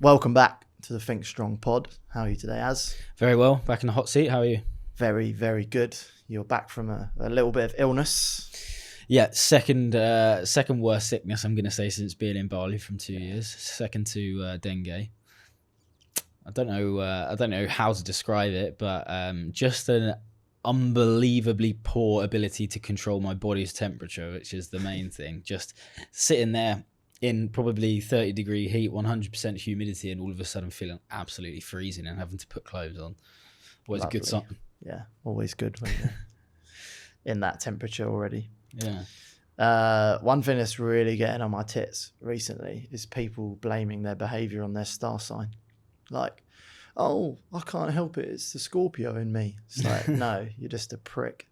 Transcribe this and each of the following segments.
Welcome back to the Think Strong pod. How are you today, Az? Very well. Back in the hot seat. How are you? Very, very good. You're back from a little bit of illness. Yeah, second worst sickness I'm going to say since being in Bali from 2 years. Second to dengue. I don't know how to describe it, but just an unbelievably poor ability to control my body's temperature, which is the main thing. Just sitting there in probably 30-degree heat, 100% humidity, and all of a sudden feeling absolutely freezing and having to put clothes on. Always Lovely. a good sign. Yeah, always good when you're in that temperature already. Yeah. One thing that's really getting on my tits recently is people blaming their behaviour on their star sign. Like, oh, I can't help it. It's the Scorpio in me. It's like, no, you're just a prick.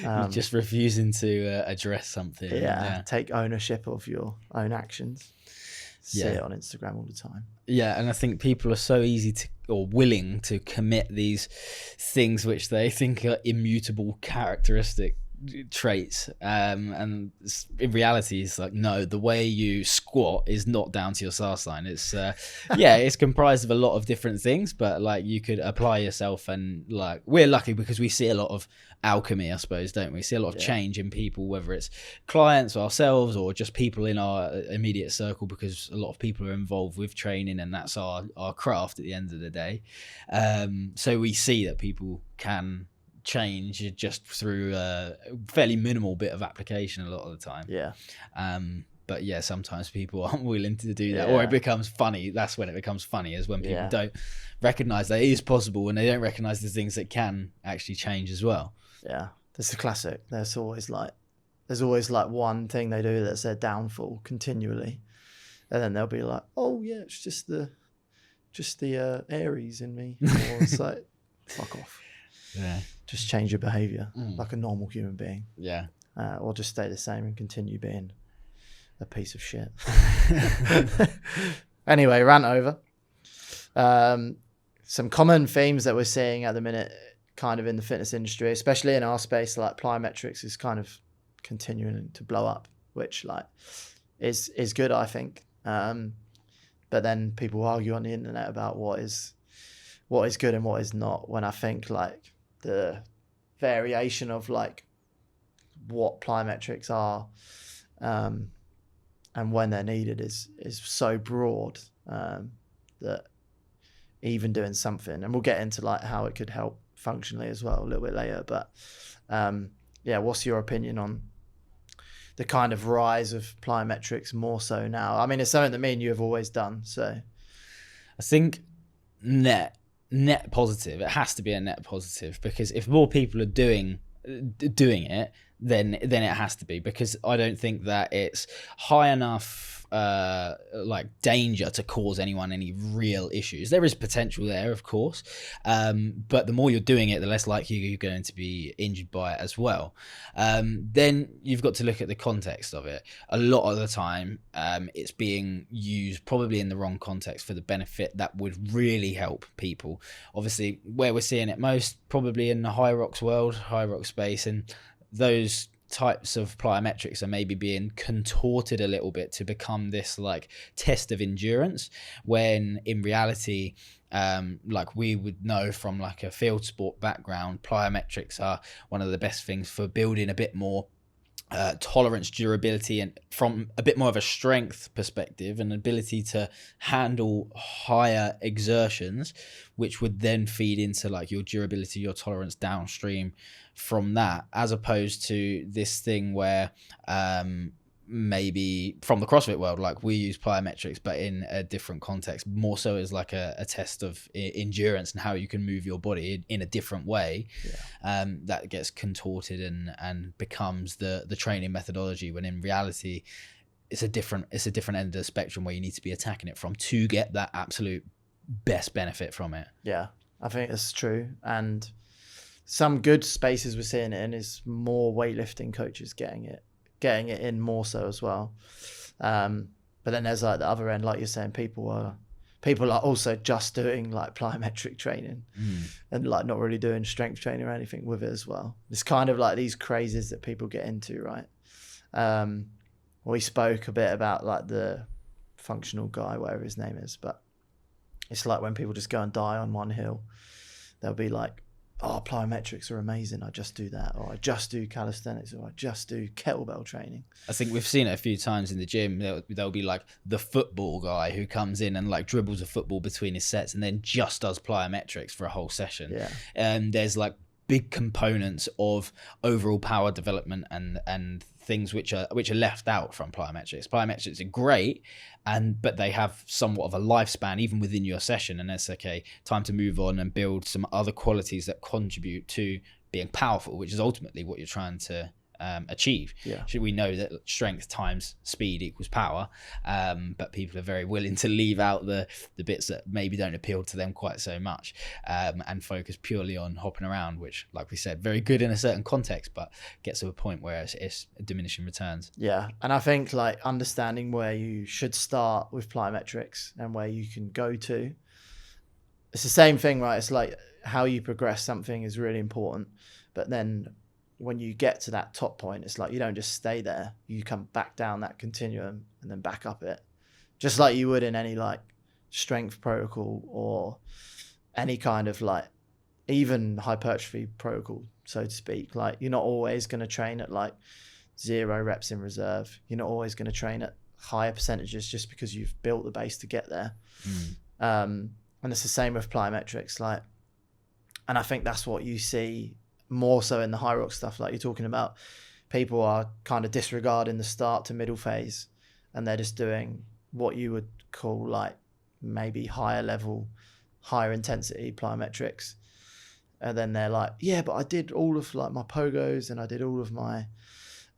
You're just refusing to address something. Yeah, take ownership of your own actions. See it on Instagram all the time. Yeah, and I think people are so easy to or willing to commit these things which they think are immutable characteristic traits, and in reality it's like, no, the way you squat is not down to your star sign. It's it's comprised of a lot of different things, but like you could apply yourself, and like we're lucky because we see a lot of alchemy, I suppose, don't we? See a lot of change in people, whether it's clients or ourselves or just people in our immediate circle, because a lot of people are involved with training and that's our craft at the end of the day. So we see that people can change just through a fairly minimal bit of application a lot of the time. But yeah, sometimes people aren't willing to do that, or it becomes funny. That's when it becomes funny, is when people don't recognize that it is possible, and they don't recognize the things that can actually change as well. Yeah, that's a classic. There's always like one thing they do that's their downfall continually, and then they'll be like, oh yeah, it's just the Aries in me. Or it's like, fuck off. Yeah, just change your behavior like a normal human being. Yeah, or just stay the same and continue being a piece of shit. Anyway, rant over. Some common themes that we're seeing at the minute, kind of in the fitness industry, especially in our space, like plyometrics is kind of continuing to blow up, which like is good, I think. But then people argue on the internet about what is good and what is not, when I think like the variation of like what plyometrics are and when they're needed is so broad that even doing something, and we'll get into like how it could help functionally as well a little bit later, but what's your opinion on the kind of rise of plyometrics more so now? I mean, it's something that me and you have always done, so I think net positive. It has to be a net positive, because if more people are doing it, then it has to be, because I don't think that it's high enough like danger to cause anyone any real issues. There is potential there, of course, but the more you're doing it, the less likely you're going to be injured by it as well. Then you've got to look at the context of it. A lot of the time it's being used probably in the wrong context for the benefit that would really help people. Obviously, where we're seeing it most, probably in the high rocks space, and those types of plyometrics are maybe being contorted a little bit to become this like test of endurance, when in reality, like we would know from like a field sport background, plyometrics are one of the best things for building a bit more tolerance, durability, and from a bit more of a strength perspective, an ability to handle higher exertions, which would then feed into like your durability, your tolerance downstream from that, as opposed to this thing where maybe from the CrossFit world, like we use plyometrics, but in a different context, more so as like a test of endurance and how you can move your body in a different way. That gets contorted and becomes the training methodology, when in reality it's a different end of the spectrum where you need to be attacking it from to get that absolute best benefit from it. Yeah, I think that's true. And some good spaces we're seeing it in is more weightlifting coaches getting it in more so as well. But then there's like the other end, like you're saying, people are also just doing like plyometric training and like not really doing strength training or anything with it as well. It's kind of like these crazes that people get into, right? We spoke a bit about like the functional guy, whatever his name is. But it's like when people just go and die on one hill, they'll be like, oh, plyometrics are amazing, I just do that, or I just do calisthenics, or I just do kettlebell training. I think we've seen it a few times in the gym. There'll be like the football guy who comes in and like dribbles a football between his sets and then just does plyometrics for a whole session. Yeah. And there's like big components of overall power development and things which are left out from plyometrics. Plyometrics are great, but they have somewhat of a lifespan even within your session, and it's okay, time to move on and build some other qualities that contribute to being powerful, which is ultimately what you're trying to achieve. Yeah. We know that strength times speed equals power, but people are very willing to leave out the bits that maybe don't appeal to them quite so much, and focus purely on hopping around, which, like we said, very good in a certain context, but gets to a point where it's diminishing returns. Yeah, and I think like understanding where you should start with plyometrics and where you can go to, it's the same thing, right? It's like how you progress something is really important, but then when you get to that top point, it's like you don't just stay there. You come back down that continuum and then back up it, just like you would in any like strength protocol or any kind of like even hypertrophy protocol, so to speak. Like you're not always going to train at like 0 reps in reserve. You're not always going to train at higher percentages just because you've built the base to get there. And it's the same with plyometrics. Like, and I think that's what you see more so in the high rock stuff, like you're talking about. People are kind of disregarding the start to middle phase, and they're just doing what you would call like maybe higher level, higher intensity plyometrics. And then they're like, yeah, but I did all of like my pogos and I did all of my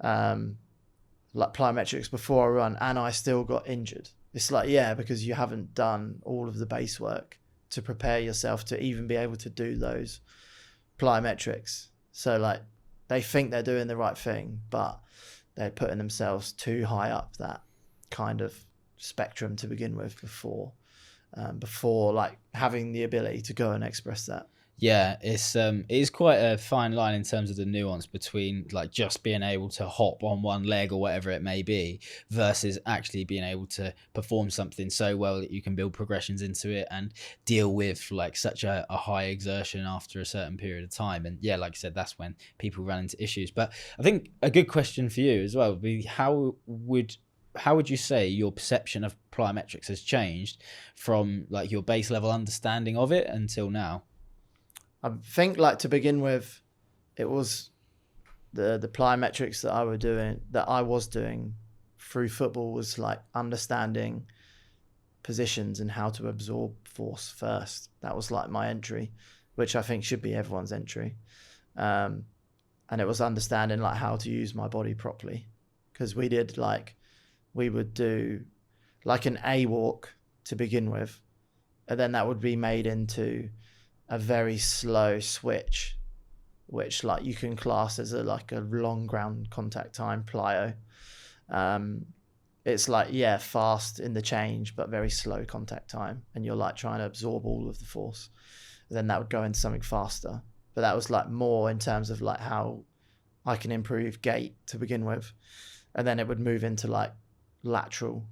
like plyometrics before I run, and I still got injured. It's like, yeah, because you haven't done all of the base work to prepare yourself to even be able to do those plyometrics. So like they think they're doing the right thing, but they're putting themselves too high up that kind of spectrum to begin with before like having the ability to go and express that. Yeah, it is quite a fine line in terms of the nuance between like just being able to hop on one leg or whatever it may be versus actually being able to perform something so well that you can build progressions into it and deal with like such a high exertion after a certain period of time. And yeah, like I said, that's when people run into issues. But I think a good question for you as well would be how would you say your perception of plyometrics has changed from like your base level understanding of it until now? I think like to begin with, it was the plyometrics that I was doing through football was like understanding positions and how to absorb force first. That was like my entry, which I think should be everyone's entry. And it was understanding like how to use my body properly, because we would do like an A walk to begin with, and then that would be made into a very slow switch, which like you can class as a long ground contact time plyo. It's like, yeah, fast in the change, but very slow contact time. And you're like trying to absorb all of the force. And then that would go into something faster. But that was like more in terms of like how I can improve gait to begin with. And then it would move into like lateral.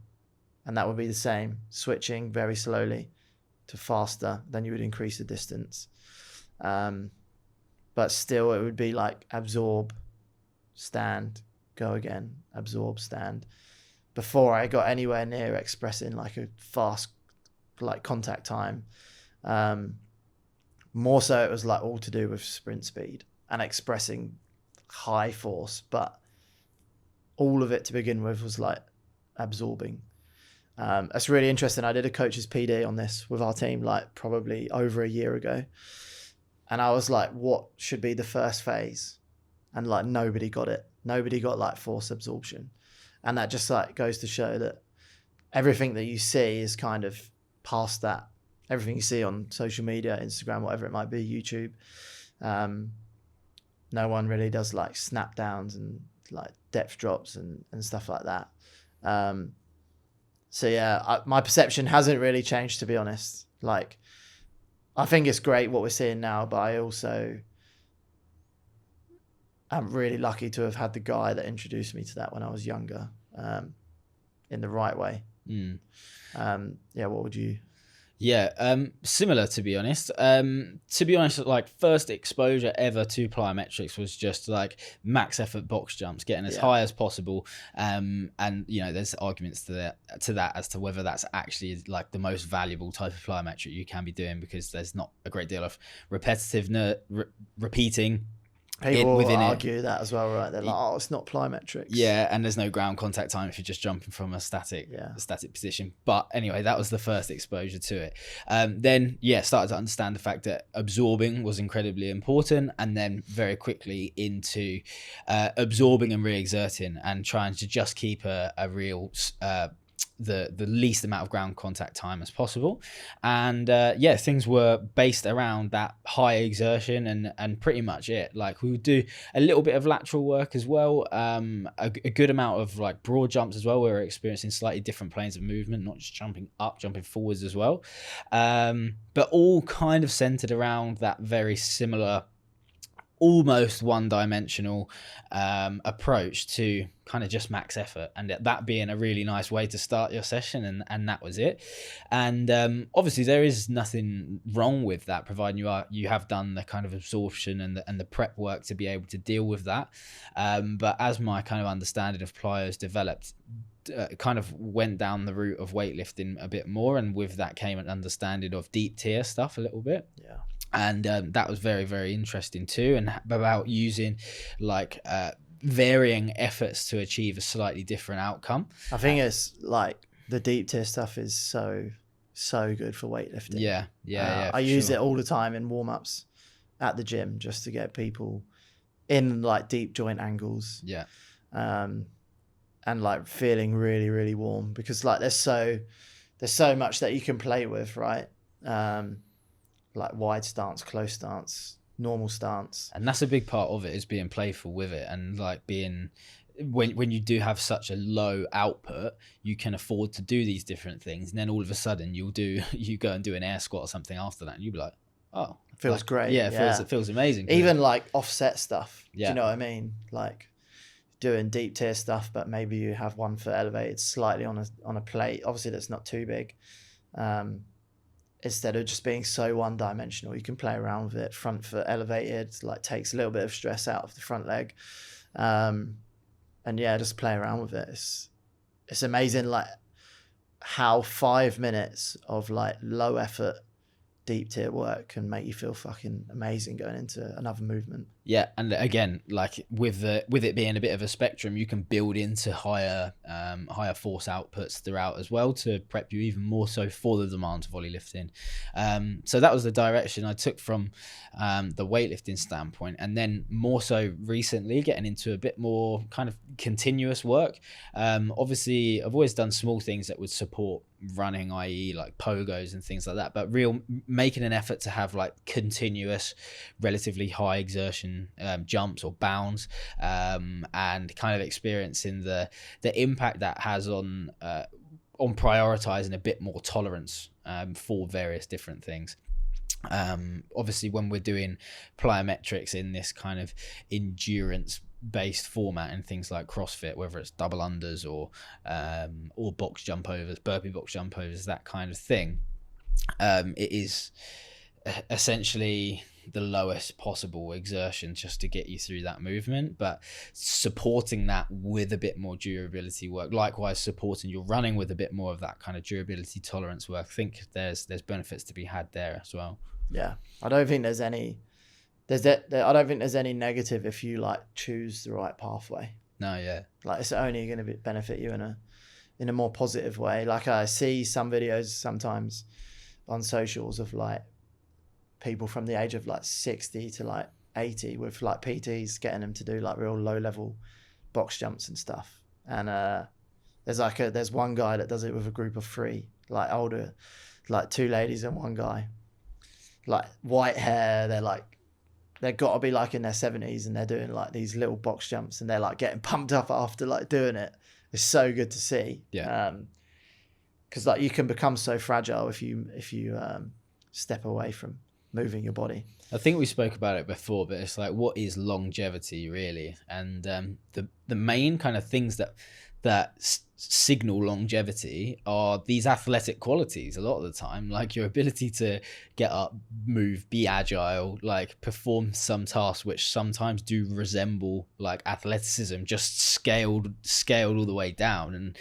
And that would be the same, switching very slowly to faster, then you would increase the distance. But still it would be like absorb, stand, go again, absorb, stand, before I got anywhere near expressing like a fast like contact time. More so it was like all to do with sprint speed and expressing high force, but all of it to begin with was like absorbing. That's really interesting. I did a coach's PD on this with our team like probably over a year ago, and I was like, what should be the first phase? And like nobody got it. Nobody got like force absorption. And that just like goes to show that everything that you see is kind of past that. Everything you see on social media, Instagram, whatever it might be, YouTube, no one really does like snap downs and like depth drops and stuff like that. So yeah, my perception hasn't really changed, to be honest. Like, I think it's great what we're seeing now, but I also am really lucky to have had the guy that introduced me to that when I was younger, in the right way. Yeah, what would you? Yeah, similar, to be honest. Like, first exposure ever to plyometrics was just like max effort box jumps, getting as high as possible. And there's arguments to that as to whether that's actually like the most valuable type of plyometric you can be doing, because there's not a great deal of repetitive repeating. People argue that as well, right? They're like, oh, it's not plyometrics. Yeah, and there's no ground contact time if you're just jumping from a static position. But anyway, that was the first exposure to it. Then started to understand the fact that absorbing was incredibly important, and then very quickly into absorbing and re-exerting, and trying to just keep a real the least amount of ground contact time as possible. And things were based around that high exertion and pretty much it. Like, we would do a little bit of lateral work as well, a good amount of like broad jumps as well. We were experiencing slightly different planes of movement, not just jumping up, jumping forwards as well, but all kind of centered around that very similar, almost one-dimensional approach to kind of just max effort, and that being a really nice way to start your session, and that was it. And obviously there is nothing wrong with that, providing you have done the kind of absorption and the prep work to be able to deal with that. But as my kind of understanding of plyos developed, kind of went down the route of weightlifting a bit more, and with that came an understanding of deep tier stuff a little bit. Yeah. And that was very, very interesting too, and about using like varying efforts to achieve a slightly different outcome. I think it's like the deep tier stuff is so good for weightlifting. Yeah. I use it all the time in warm-ups at the gym, just to get people in like deep joint angles. Yeah. And like feeling really, really warm, because like there's so much that you can play with, right? Like wide stance, close stance, normal stance. And that's a big part of it, is being playful with it, and like being, when you do have such a low output, you can afford to do these different things, and then all of a sudden you go and do an air squat or something after that, and you'll be like, oh, feels great. Yeah, it feels amazing. Even like offset stuff. Yeah. Do you know what I mean? Like doing deep tier stuff, but maybe you have one foot elevated slightly on a plate. Obviously that's not too big. Instead of just being so one-dimensional, you can play around with it. Front foot elevated, like takes a little bit of stress out of the front leg, and just play around with it. It's amazing, like how 5 minutes of like low effort deep tier work can make you feel fucking amazing going into another movement. Yeah, and again, like with it being a bit of a spectrum, you can build into higher force outputs throughout as well, to prep you even more so for the demands of volley lifting. So that was the direction I took from the weightlifting standpoint, and then more so recently getting into a bit more kind of continuous work. Obviously, I've always done small things that would support running, i.e. like pogos and things like that, but making an effort to have like continuous, relatively high exertion jumps or bounds, and kind of experiencing the impact that has on prioritizing a bit more tolerance for various different things. Obviously when we're doing plyometrics in this kind of endurance based format and things like CrossFit, whether it's double unders or box jump overs, burpee box jump overs, that kind of thing, it is essentially the lowest possible exertion just to get you through that movement, but supporting that with a bit more durability work, likewise supporting your running with a bit more of that kind of durability tolerance work. I think there's benefits to be had there as well. Yeah, I don't think there's any negative if you like choose the right pathway. No, yeah, like it's only going to benefit you in a more positive way. Like I see some videos sometimes on socials of like people from the age of like 60 to like 80 with like PTs getting them to do like real low level box jumps and stuff. And there's one guy that does it with a group of 3, like older, like 2 ladies and 1 guy, like white hair. They've got to be like in their 70s, and they're doing like these little box jumps, and they're like getting pumped up after like doing it. It's so good to see. Yeah. Because like you can become so fragile if you step away from moving your body. I think we spoke about it before, but it's like, what is longevity really? And the main kind of things that that signal longevity are these athletic qualities a lot of the time, like your ability to get up, move, be agile, like perform some tasks which sometimes do resemble like athleticism, just scaled all the way down. And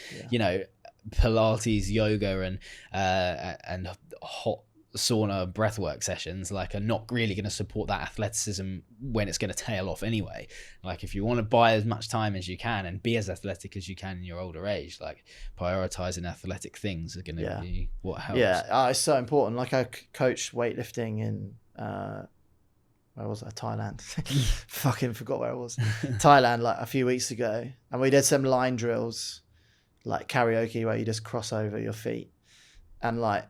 Pilates, yoga, and hot sauna breathwork sessions like are not really going to support that athleticism when it's going to tail off anyway. Like if you want to buy as much time as you can and be as athletic as you can in your older age, like prioritizing athletic things are going to be what helps. It's so important. Like I coached weightlifting in where was I? Thailand. Fucking forgot where I was. Thailand, like a few weeks ago, and we did some line drills like karaoke where you just cross over your feet, and like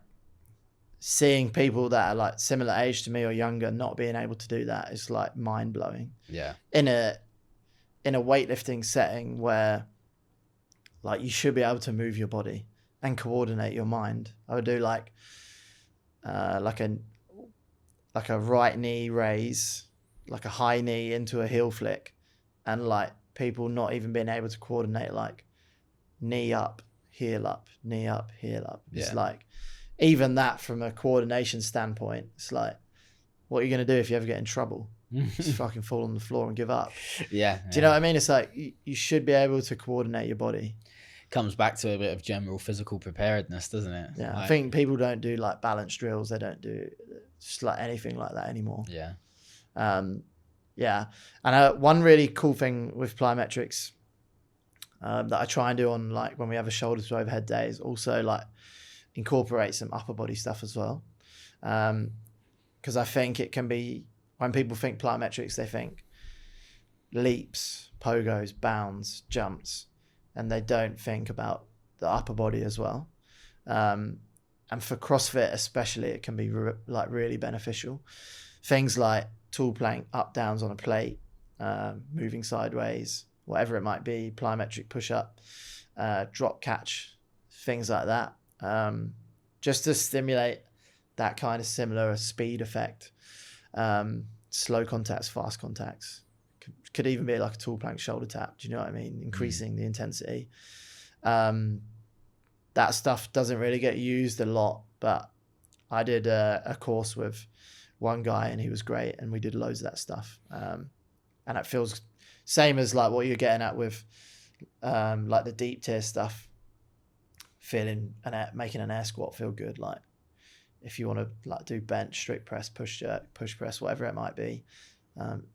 seeing people that are like similar age to me or younger not being able to do that is like mind blowing. Yeah. In a weightlifting setting where like you should be able to move your body and coordinate your mind. I would do like a right knee raise, like a high knee into a heel flick, and like people not even being able to coordinate like knee up, heel up, knee up, heel up. It's like, even that from a coordination standpoint, it's like, what are you going to do if you ever get in trouble? Just fucking fall on the floor and give up. Yeah. Do you know what I mean? It's like, you should be able to coordinate your body. Comes back to a bit of general physical preparedness, doesn't it? Yeah. Like, I think people don't do like balance drills. They don't do just like anything like that anymore. Yeah. Yeah. And one really cool thing with plyometrics that I try and do on like when we have a shoulder to overhead day is also like incorporate some upper body stuff as well. Because I think it can be, when people think plyometrics, they think leaps, pogos, bounds, jumps, and they don't think about the upper body as well. And for CrossFit especially, it can be like really beneficial. Things like tool plank, up downs on a plate, moving sideways, whatever it might be, plyometric push up, drop catch, things like that. Just to stimulate that kind of similar speed effect. Slow contacts, fast contacts. Could even be like a tool plank shoulder tap. Do you know what I mean? Increasing the intensity. That stuff doesn't really get used a lot, but I did a course with one guy and he was great, and we did loads of that stuff. And it feels same as like what you're getting at with like the deep tier stuff. Making an air squat feel good. Like if you want to like do bench, strict press, push jerk, push press, whatever it might be,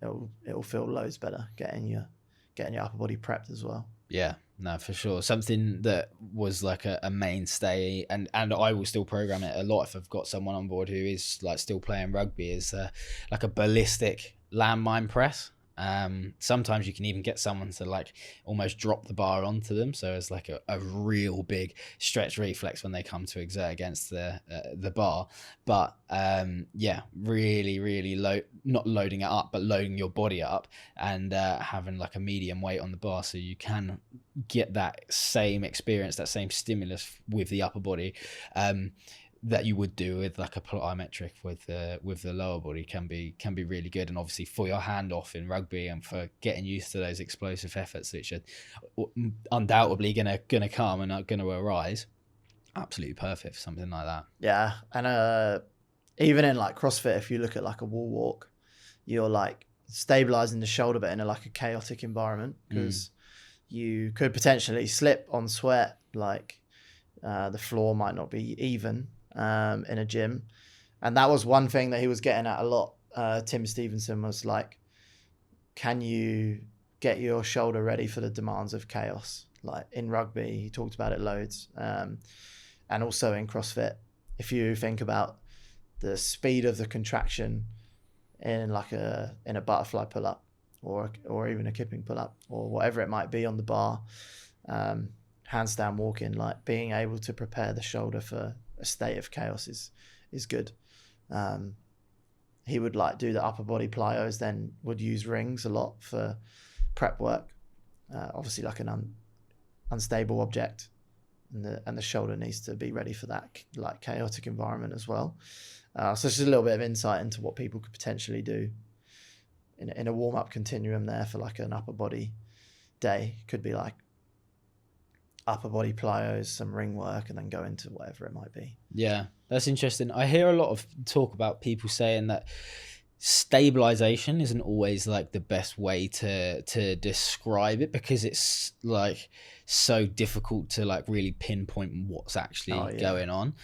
it'll feel loads better getting your upper body prepped as well. Yeah, no, for sure. Something that was like a mainstay, and I will still program it a lot if I've got someone on board who is like still playing rugby, is like a ballistic landmine press. Sometimes you can even get someone to like almost drop the bar onto them, so it's like a real big stretch reflex when they come to exert against the bar. But really low, not loading it up, but loading your body up and having like a medium weight on the bar, so you can get that same experience, that same stimulus with the upper body that you would do with like a plyometric with the lower body can be really good. And obviously for your handoff in rugby and for getting used to those explosive efforts which are undoubtedly gonna come and are gonna arise, absolutely perfect for something like that. Yeah. And even in like CrossFit, if you look at like a wall walk, you're like stabilizing the shoulder but in a like a chaotic environment, because you could potentially slip on sweat, like the floor might not be even in a gym. And that was one thing that he was getting at a lot. Tim Stevenson was like, can you get your shoulder ready for the demands of chaos? Like in rugby, he talked about it loads. And also in CrossFit, if you think about the speed of the contraction in like in a butterfly pull up or even a kipping pull up or whatever it might be on the bar, handstand walking, like being able to prepare the shoulder for a state of chaos is good. He would like do the upper body plyos, then would use rings a lot for prep work. Obviously like an unstable object, and the shoulder needs to be ready for that like chaotic environment as well. So it's just a little bit of insight into what people could potentially do in a warm-up continuum there for like an upper body day. Could be like upper body plyos, some ring work, and then go into whatever it might be. Yeah, that's interesting. I hear a lot of talk about people saying that stabilization isn't always like the best way to describe it, because it's like so difficult to like really pinpoint what's actually going on.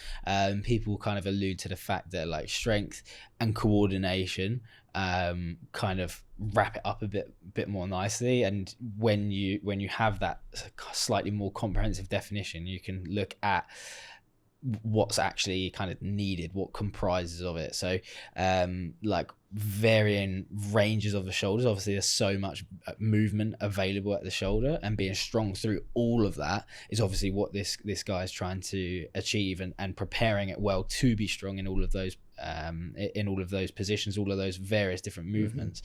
People kind of allude to the fact that like strength and coordination kind of wrap it up a bit more nicely, and when you have that slightly more comprehensive definition, you can look at what's actually kind of needed, what comprises of it. So like varying ranges of the shoulders, obviously there's so much movement available at the shoulder, and being strong through all of that is obviously what this guy is trying to achieve, and preparing it well to be strong in all of those positions, all of those various different movements.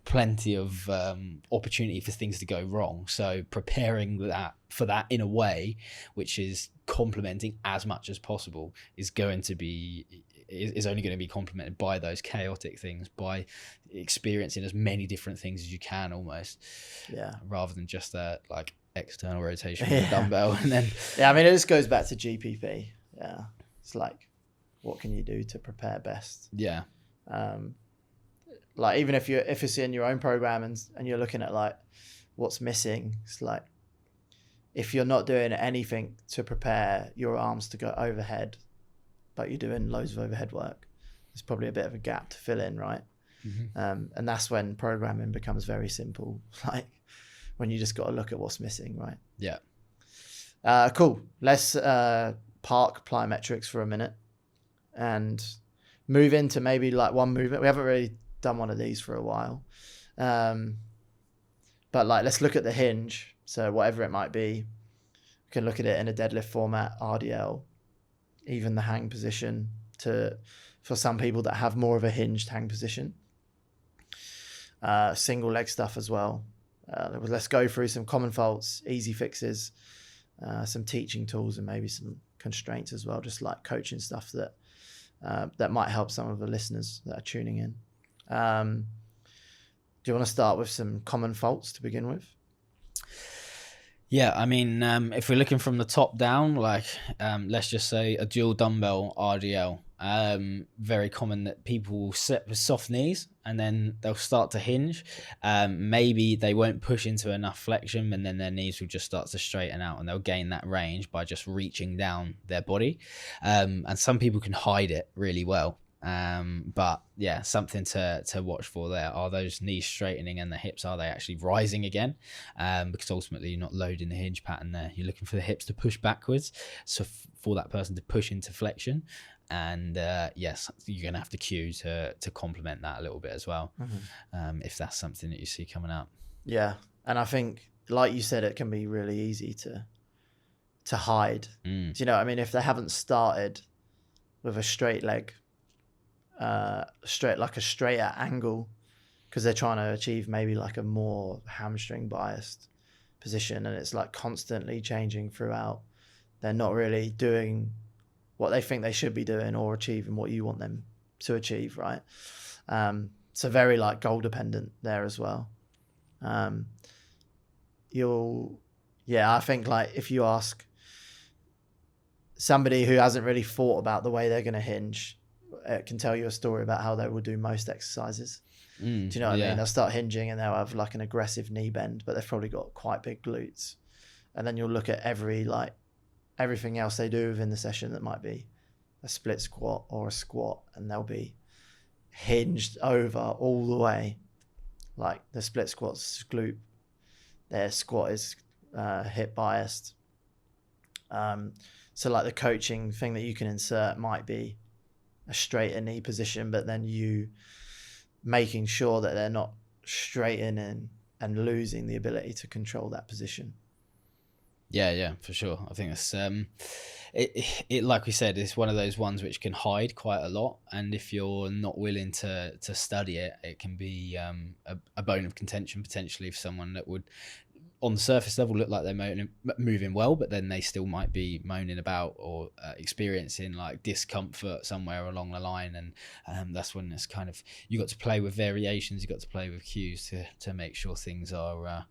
Plenty of opportunity for things to go wrong, so preparing for that in a way which is complementing as much as possible is only going to be complemented by those chaotic things, by experiencing as many different things as you can, almost, rather than just that like external rotation with a dumbbell. And then I mean, it just goes back to GPP. It's like, what can you do to prepare best? Like, even if it's in your own program and you're looking at like what's missing, it's like, if you're not doing anything to prepare your arms to go overhead, but you're doing loads of overhead work, there's probably a bit of a gap to fill in, right? And that's when programming becomes very simple, like when you just got to look at what's missing, right? Cool. Let's park plyometrics for a minute and move into maybe like one movement. We haven't really done one of these for a while, but like, let's look at the hinge. So whatever it might be, we can look at it in a deadlift format, RDL, even the hang position, for some people that have more of a hinged hang position. Single leg stuff as well. Let's go through some common faults, easy fixes, some teaching tools, and maybe some constraints as well, just like coaching stuff that might help some of the listeners that are tuning in. Do you want to start with some common faults to begin with? Yeah, I mean, if we're looking from the top down, like let's just say a dual dumbbell RDL, very common that people will sit with soft knees and then they'll start to hinge. Maybe they won't push into enough flexion, and then their knees will just start to straighten out, and they'll gain that range by just reaching down their body. And some people can hide it really well. But yeah, something to watch for there. Are those knees straightening, and the hips, are they actually rising again? Because ultimately you're not loading the hinge pattern there. You're looking for the hips to push backwards, so for that person to push into flexion. And yes, you're going to have to cue to complement that a little bit as well, if that's something that you see coming up. Yeah, and I think, like you said, it can be really easy to hide. Do you know what I mean? If they haven't started with a straight leg, straighter angle, because they're trying to achieve maybe like a more hamstring biased position, and it's like constantly changing throughout, they're not really doing what they think they should be doing or achieving what you want them to achieve, right? So very like goal dependent there as well. I think like if you ask somebody who hasn't really thought about the way they're going to hinge, it can tell you a story about how they will do most exercises. Do you know what I mean? They'll start hinging and they'll have like an aggressive knee bend, but they've probably got quite big glutes. And then you'll look at everything else they do within the session that might be a split squat or a squat, and they'll be hinged over all the way. Like the split squat's glute, their squat is hip biased. So like the coaching thing that you can insert might be a straighter knee position, but then you making sure that they're not straightening and losing the ability to control that position. Yeah, for sure. I think it's it like we said, it's one of those ones which can hide quite a lot, and if you're not willing to study it, it can be a bone of contention potentially for someone that would, on the surface level, look like they're moving well, but then they still might be moaning about or experiencing like discomfort somewhere along the line. And that's when it's kind of, you got to play with variations, you got to play with cues to make sure things are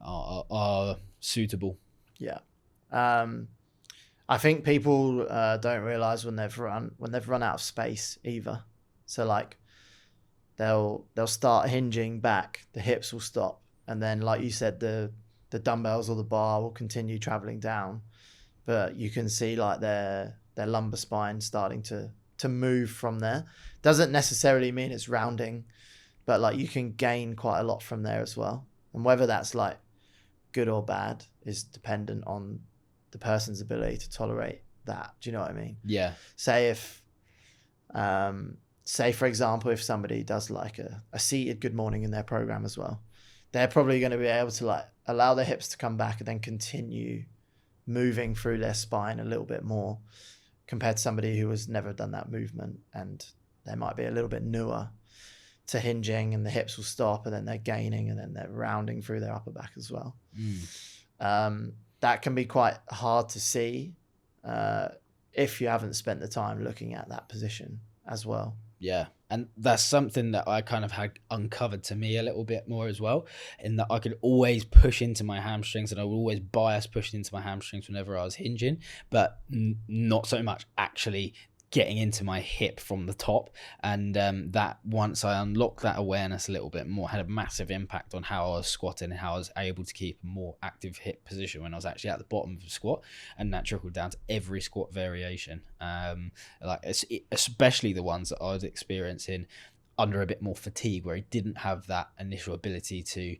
are suitable. Yeah. I think people don't realize when they've run out of space either. So like they'll start hinging back, the hips will stop, and then like you said, the dumbbells or the bar will continue traveling down, but you can see like their lumbar spine starting to move from there. Doesn't necessarily mean it's rounding, but like you can gain quite a lot from there as well. And whether that's like good or bad is dependent on the person's ability to tolerate that. Do you know what I mean? Yeah. Say for example, if somebody does like a seated good morning in their program as well, they're probably going to be able to like allow their hips to come back and then continue moving through their spine a little bit more compared to somebody who has never done that movement, and they might be a little bit newer to hinging, and the hips will stop and then they're gaining and then they're rounding through their upper back as well. That can be quite hard to see if you haven't spent the time looking at that position as well. Yeah. And that's something that I kind of had uncovered to me a little bit more as well, in that I could always push into my hamstrings, and I would always bias pushing into my hamstrings whenever I was hinging, but not so much actually getting into my hip from the top. And that once I unlocked that awareness a little bit more, had a massive impact on how I was squatting and how I was able to keep a more active hip position when I was actually at the bottom of the squat, and that trickled down to every squat variation, like especially the ones that I was experiencing under a bit more fatigue, where he didn't have that initial ability to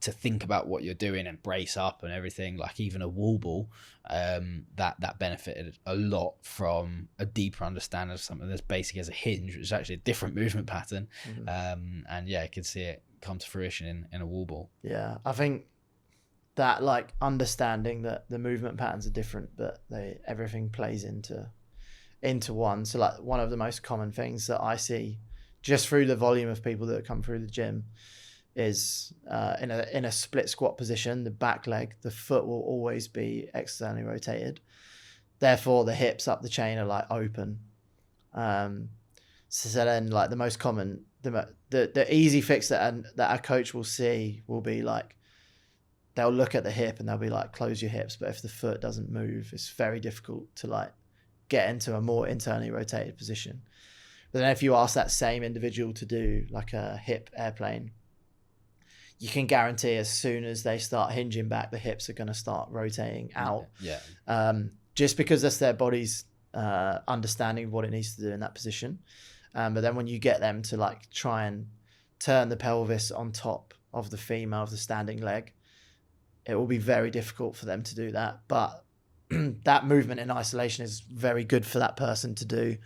think about what you're doing and brace up and everything. Like even a wall ball, that benefited a lot from a deeper understanding of something as basic as a hinge, which is actually a different movement pattern. And yeah, I could see it come to fruition in a wall ball. Yeah, I think that like understanding that the movement patterns are different, but everything plays into one. So like one of the most common things that I see just through the volume of people that come through the gym is in a split squat position, the back leg, the foot will always be externally rotated. Therefore, the hips up the chain are like open. So then like the most common, the easy fix that a coach will see will be like, they'll look at the hip and they'll be like, close your hips. But if the foot doesn't move, it's very difficult to like get into a more internally rotated position. But then if you ask that same individual to do like a hip airplane, you can guarantee as soon as they start hinging back, the hips are going to start rotating out. Yeah. Just because that's their body's understanding of what it needs to do in that position. But then when you get them to like try and turn the pelvis on top of the femur of the standing leg, it will be very difficult for them to do that. But that movement in isolation is very good for that person to do,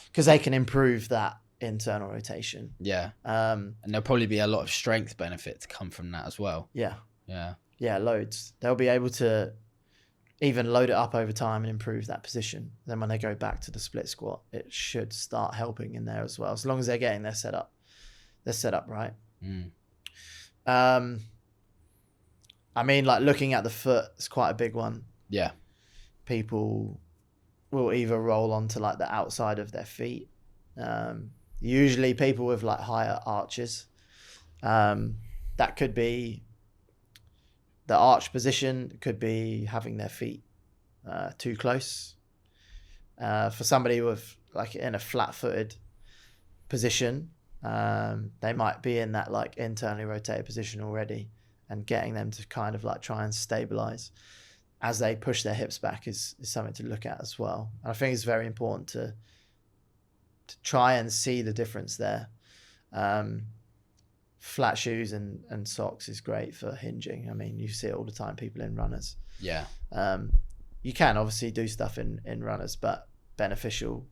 because they can improve that internal rotation. Yeah. And there'll probably be a lot of strength benefit to come from that as well. Yeah. Yeah. Yeah, loads. They'll be able to even load it up over time and improve that position. Then when they go back to the split squat, it should start helping in there as well, as long as they're getting their setup right. I mean, like looking at the foot is quite a big one. Yeah. People will either roll onto like the outside of their feet. Usually people with like higher arches. That could be the arch position, could be having their feet too close. For somebody with like in a flat-footed position, they might be in that like internally rotated position already, and getting them to kind of like try and stabilize as they push their hips back is something to look at as well. And I think it's very important to try and see the difference there. Flat shoes and socks is great for hinging. I mean, you see it all the time, people in runners. Yeah. You can obviously do stuff in runners, but beneficial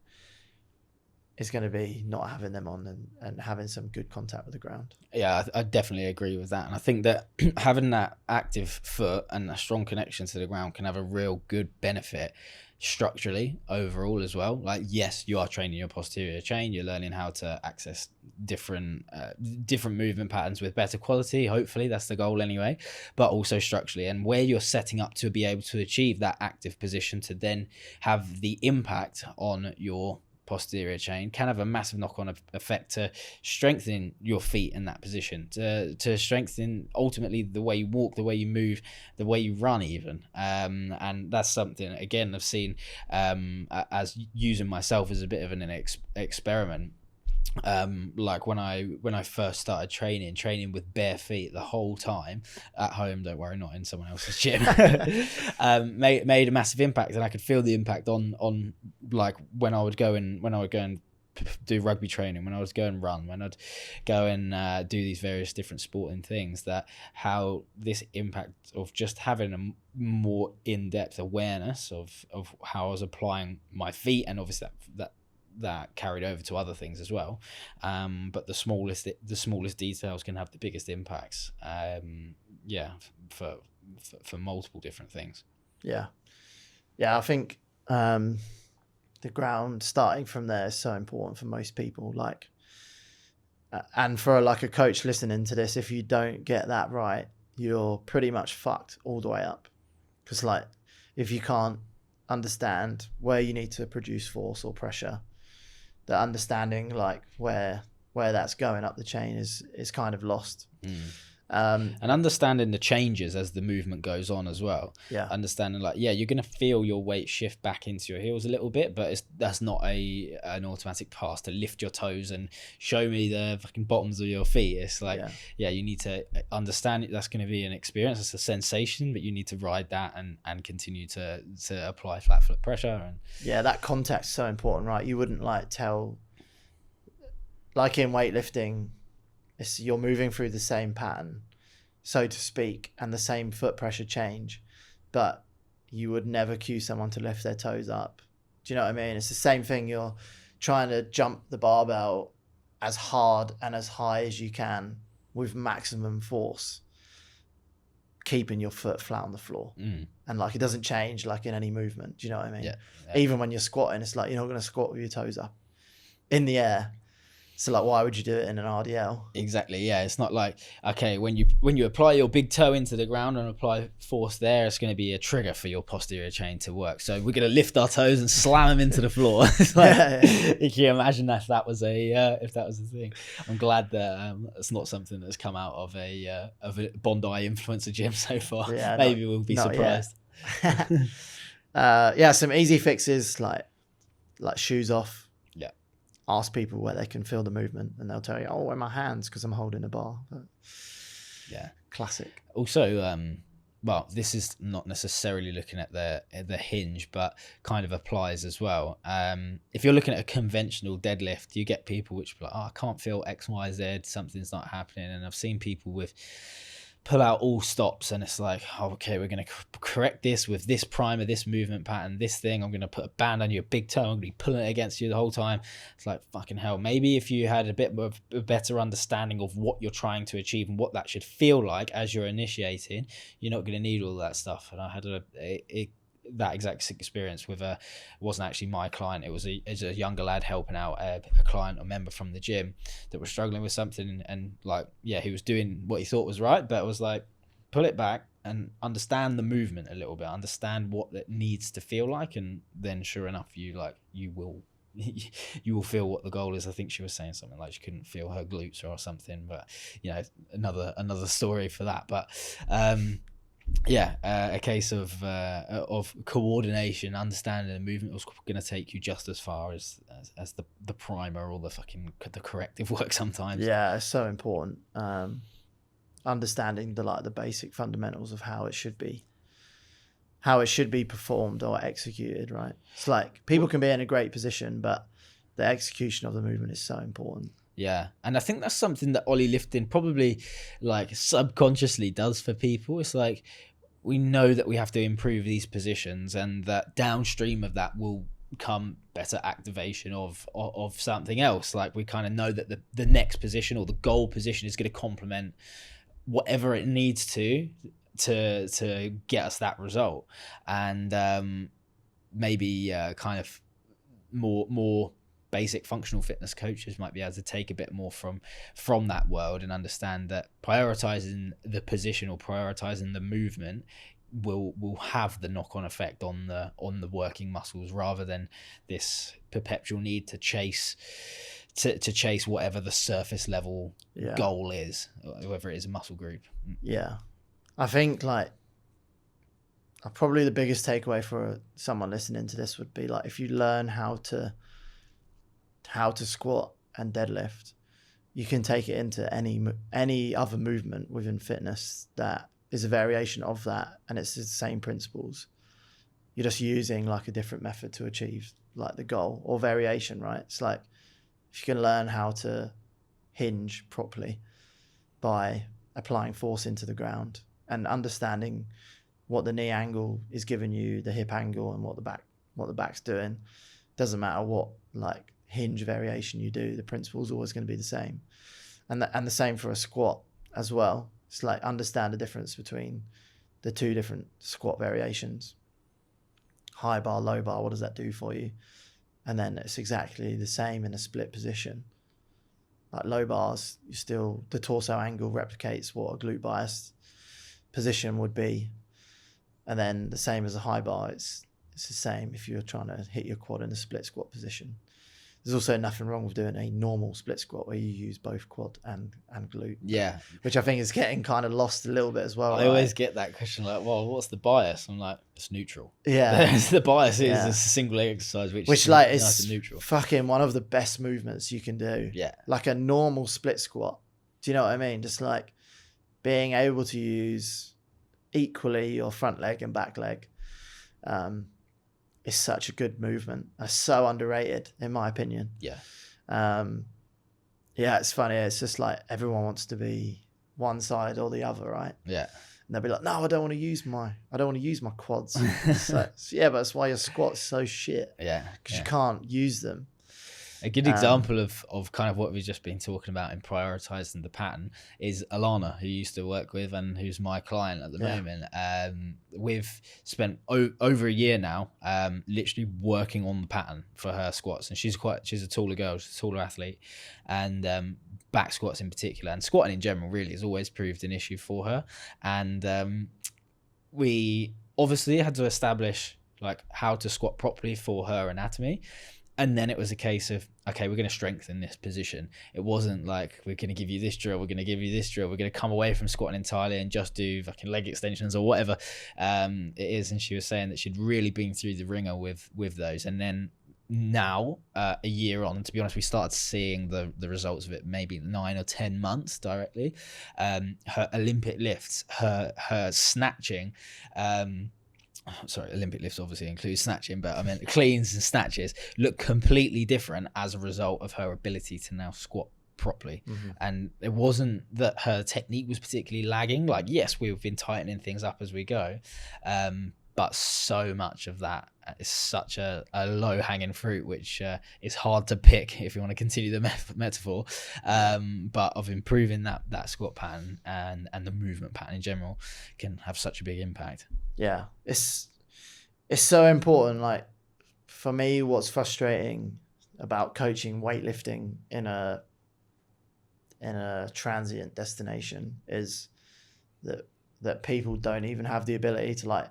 is going to be not having them on and having some good contact with the ground. Yeah, I definitely agree with that. And I think that having that active foot and a strong connection to the ground can have a real good benefit structurally overall as well. Like, yes, you are training your posterior chain, you're learning how to access different movement patterns with better quality. Hopefully that's the goal anyway, but also structurally, and where you're setting up to be able to achieve that active position to then have the impact on your posterior chain can have a massive knock-on effect to strengthen your feet in that position, to strengthen ultimately the way you walk, the way you move, the way you run even. And that's something, again, I've seen as using myself as a bit of an experiment. Like when I first started training with bare feet the whole time at home, don't worry, not in someone else's gym, made a massive impact, and I could feel the impact on like when I would go and do rugby training, when I was going run, when I'd go and do these various different sporting things, that how this impact of just having a more in-depth awareness of how I was applying my feet, and obviously that carried over to other things as well, but the smallest details can have the biggest impacts, for multiple different things. I think the ground, starting from there, is so important for most people, like, and for like a coach listening to this, if you don't get that right, you're pretty much fucked all the way up, because like if you can't understand where you need to produce force or pressure, the understanding like where that's going up the chain is kind of lost. And understanding the changes as the movement goes on as well. Understanding like, you're going to feel your weight shift back into your heels a little bit, but that's not an automatic pass to lift your toes and show me the fucking bottoms of your feet. It's like, you need to understand that's going to be an experience. It's a sensation, but you need to ride that and continue to apply flat foot pressure. And that context is so important, right? You wouldn't like tell, like in weightlifting, you're moving through the same pattern, so to speak, and the same foot pressure change, but you would never cue someone to lift their toes up. Do you know what I mean? It's the same thing. You're trying to jump the barbell as hard and as high as you can with maximum force, keeping your foot flat on the floor. And like, it doesn't change like in any movement. Do you know what I mean? Even when you're squatting, it's like, you're not going to squat with your toes up in the air. So like, why would you do it in an RDL? Exactly. Yeah, it's not like, okay, when you apply your big toe into the ground and apply force there, it's going to be a trigger for your posterior chain to work. So we're going to lift our toes and slam them into the floor. It's like, can you imagine if that was a thing? I'm glad that it's not something that's come out of a Bondi influencer gym so far. Maybe we'll be surprised. Some easy fixes like shoes off. Ask people where they can feel the movement, and they'll tell you, in my hands, because I'm holding a bar. But classic. Also, well, this is not necessarily looking at the hinge, but kind of applies as well. If you're looking at a conventional deadlift, you get people which be like, I can't feel X, Y, Z, something's not happening. And I've seen people with pull out all stops, and it's like, okay, we're going to correct this with this primer, this movement pattern, this thing. I'm going to put a band on your big toe. I'm going to be pulling it against you the whole time. It's like, fucking hell. Maybe if you had a bit of a better understanding of what you're trying to achieve and what that should feel like as you're initiating, you're not going to need all that stuff. And I had that exact experience with it wasn't actually my client. It was a younger lad helping out a client or member from the gym that was struggling with something, and like, he was doing what he thought was right, but it was like, pull it back and understand the movement a little bit, understand what it needs to feel like, and then sure enough, you will feel what the goal is. I think she was saying something like she couldn't feel her glutes or something, but another story for that. But a case of coordination, understanding the movement was going to take you just as far as the primer or the corrective work sometimes. It's so important. Understanding the basic fundamentals of how it should be performed or executed, right? It's like, people can be in a great position, but the execution of the movement is so important. Yeah, and I think that's something that Ollie lifting probably like subconsciously does for people. It's like, we know that we have to improve these positions, and that downstream of that will come better activation of something else. Like, we kind of know that the next position or the goal position is going to complement whatever it needs to get us that result. And maybe kind of more basic functional fitness coaches might be able to take a bit more from that world and understand that prioritizing the position or prioritizing the movement will have the knock-on effect on the working muscles, rather than this perpetual need to chase whatever the surface level goal is, whether it is a muscle group. Yeah, I think like probably the biggest takeaway for someone listening to this would be like, if you learn how to squat and deadlift, you can take it into any other movement within fitness that is a variation of that, and it's the same principles. You're just using like a different method to achieve like the goal or variation, right? It's like if you can learn how to hinge properly by applying force into the ground and understanding what the knee angle is giving you, the hip angle, and what the back's doing. Doesn't matter what like hinge variation you do, the principle is always going to be the same. And the same for a squat as well. It's like understand the difference between the two different squat variations. High bar, low bar, what does that do for you? And then it's exactly the same in a split position. Like low bars, the torso angle replicates what a glute biased position would be. And then the same as a high bar, it's the same if you're trying to hit your quad in a split squat position. There's also nothing wrong with doing a normal split squat where you use both quad and glute. Yeah. Which I think is getting kind of lost a little bit as well. I always get that question like, well, what's the bias? I'm like, it's neutral. Yeah. The bias is a single leg exercise, which like nice is and neutral. Fucking one of the best movements you can do. Yeah. Like a normal split squat. Do you know what I mean? Just like being able to use equally your front leg and back leg is such a good movement. It's so underrated in my opinion. Yeah. It's funny. It's just like everyone wants to be one side or the other, right? Yeah. And they'll be like, no, I don't want to use my quads. So, yeah, but that's why your squat's so shit. Yeah. Because you can't use them. A good example of kind of what we've just been talking about in prioritizing the pattern is Alana, who you used to work with and who's my client at the moment. We've spent over a year now literally working on the pattern for her squats, and she's a taller girl, she's a taller athlete, and back squats in particular, and squatting in general really has always proved an issue for her. And we obviously had to establish like how to squat properly for her anatomy. And then it was a case of, okay, we're going to strengthen this position. It wasn't like, we're going to give you this drill, we're going to give you this drill, we're going to come away from squatting entirely and just do fucking leg extensions or whatever it is. And she was saying that she'd really been through the ringer with those. And then now, a year on, to be honest, we started seeing the results of it maybe 9 or 10 months directly. Her Olympic lifts, her snatching, Olympic lifts obviously includes snatching, but I mean cleans and snatches look completely different as a result of her ability to now squat properly. Mm-hmm. And it wasn't that her technique was particularly lagging. Like, yes, we've been tightening things up as we go, but so much of that is such a low-hanging fruit, which is hard to pick if you want to continue the metaphor, but of improving that squat pattern and the movement pattern in general can have such a big impact. Yeah, it's so important. Like for me, what's frustrating about coaching weightlifting in a transient destination is that people don't even have the ability to like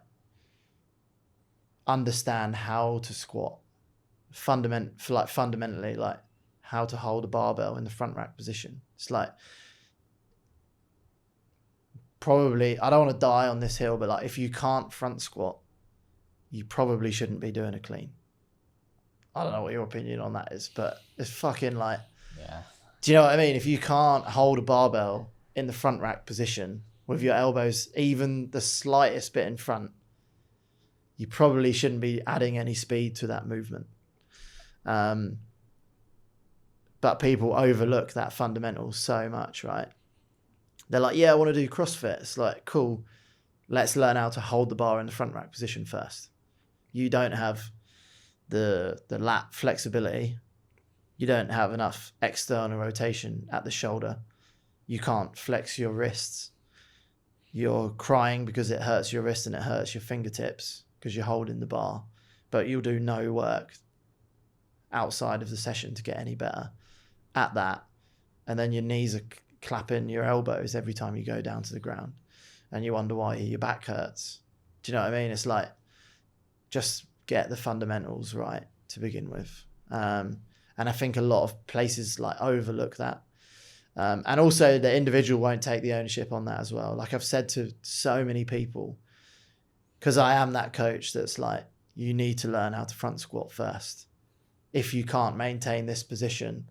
understand how to squat fundamentally, like how to hold a barbell in the front rack position. It's like, probably, I don't want to die on this hill, but like if you can't front squat, you probably shouldn't be doing a clean. I don't know what your opinion on that is, but it's fucking like, yeah. Do you know what I mean? If you can't hold a barbell in the front rack position with your elbows even the slightest bit in front, you probably shouldn't be adding any speed to that movement. But people overlook that fundamental so much, right? They're like, yeah, I want to do CrossFit. It's like, cool. Let's learn how to hold the bar in the front rack position first. You don't have the lat flexibility. You don't have enough external rotation at the shoulder. You can't flex your wrists. You're crying because it hurts your wrist and it hurts your fingertips because you're holding the bar. But you'll do no work outside of the session to get any better at that. And then your knees are clapping your elbows every time you go down to the ground. And you wonder why your back hurts. Do you know what I mean? It's like, just get the fundamentals right to begin with. And I think a lot of places like overlook that. And also the individual won't take the ownership on that as well. Like I've said to so many people, because I am that coach that's like, you need to learn how to front squat first. If you can't maintain this position,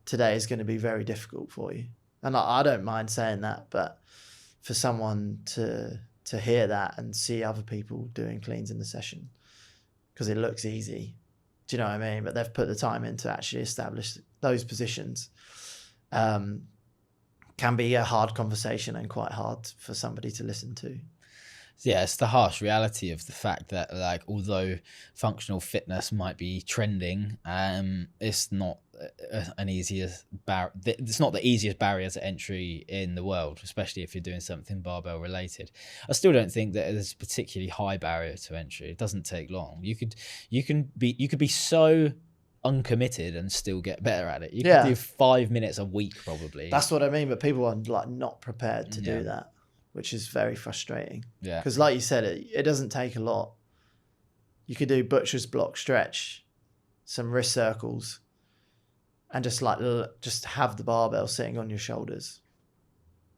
today is going to be very difficult for you. And I don't mind saying that, but for someone to hear that and see other people doing cleans in the session, because it looks easy, do you know what I mean? But they've put the time in to actually establish those positions. Can be a hard conversation and quite hard for somebody to listen to. Yeah, it's the harsh reality of the fact that, like, although functional fitness might be trending, it's not it's not the easiest barrier to entry in the world, especially if you're doing something barbell related. I still don't think that there's a particularly high barrier to entry. It doesn't take long. You could be so uncommitted and still get better at it. You could do 5 minutes a week probably. That's what I mean, but people are like not prepared to do that, which is very frustrating. Yeah. Because like you said, it doesn't take a lot. You could do butcher's block stretch, some wrist circles, and just have the barbell sitting on your shoulders.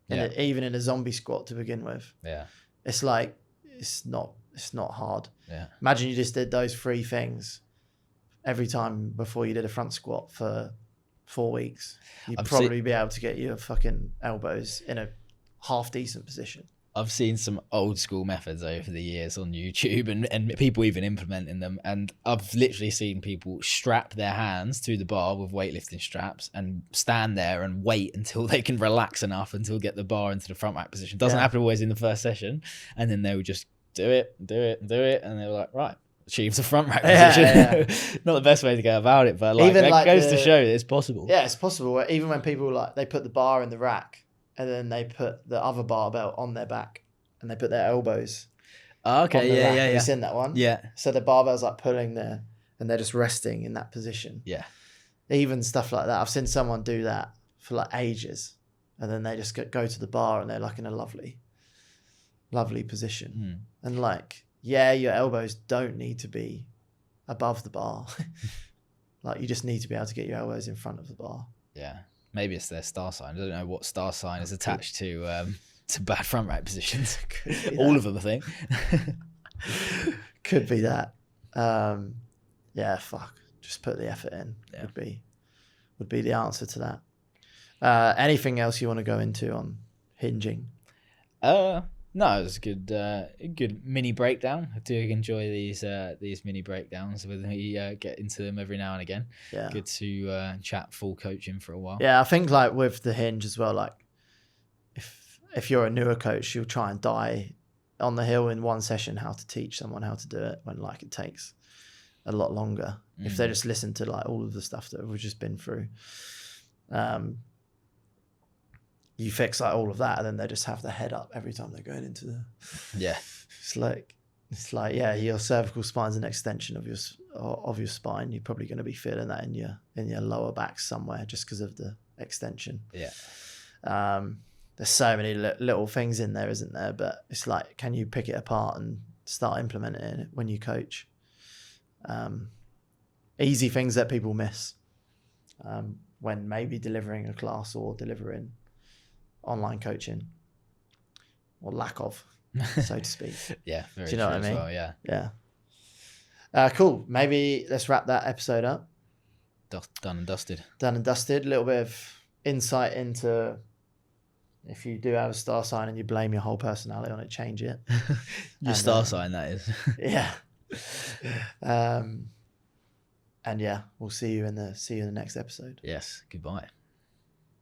Even in a zombie squat to begin with. Yeah. It's like, it's not hard. Yeah. Imagine you just did those 3 things every time before you did a front squat for 4 weeks. You'd probably be able to get your fucking elbows in a half decent position. I've seen some old school methods over the years on YouTube and people even implementing them. And I've literally seen people strap their hands to the bar with weightlifting straps and stand there and wait until they can relax enough until get the bar into the front rack position. Doesn't happen always in the first session. And then they would just do it. And they were like, right, achieve the front rack position. Yeah. Not the best way to go about it, but like, that goes to show that it's possible. Yeah, it's possible. Even when people they put the bar in the rack, and then they put the other barbell on their back and they put their elbows. Oh, okay. Yeah. Have you seen that one? Yeah. So the barbell's like pulling there and they're just resting in that position. Yeah. Even stuff like that. I've seen someone do that for like ages and then they just go to the bar and they're like in a lovely position. And like, your elbows don't need to be above the bar. Like you just need to be able to get your elbows in front of the bar. Yeah. Maybe it's their star sign. I don't know what star sign is attached to bad front rack positions. All of them, I think. Could be that. Just put the effort in. Yeah. Would be the answer to that. Anything else you want to go into on hinging? No, it was a good mini breakdown. I do enjoy these mini breakdowns when we get into them every now and again. Yeah. Good to chat full coaching for a while. Yeah, I think like with the hinge as well, like if you're a newer coach, you'll try and die on the hill in one session how to teach someone how to do it when like it takes a lot longer. If they just listen to like all of the stuff that we've just been through. You fix like all of that and then they just have their head up every time they're going into the... Yeah. It's like, your cervical spine's an extension of your spine. You're probably going to be feeling that in your lower back somewhere just because of the extension. Yeah. There's so many little things in there, isn't there? But it's like, can you pick it apart and start implementing it when you coach? Easy things that people miss when maybe delivering a class or delivering online coaching or lack of, so to speak. Yeah, very do you know true what I mean? Well, yeah. Cool. Maybe let's wrap that episode up. Done and dusted. A little bit of insight into if you do have a star sign and you blame your whole personality on it, change it. Your star sign, that is. Yeah. And yeah, we'll see you in the next episode. Yes. Goodbye.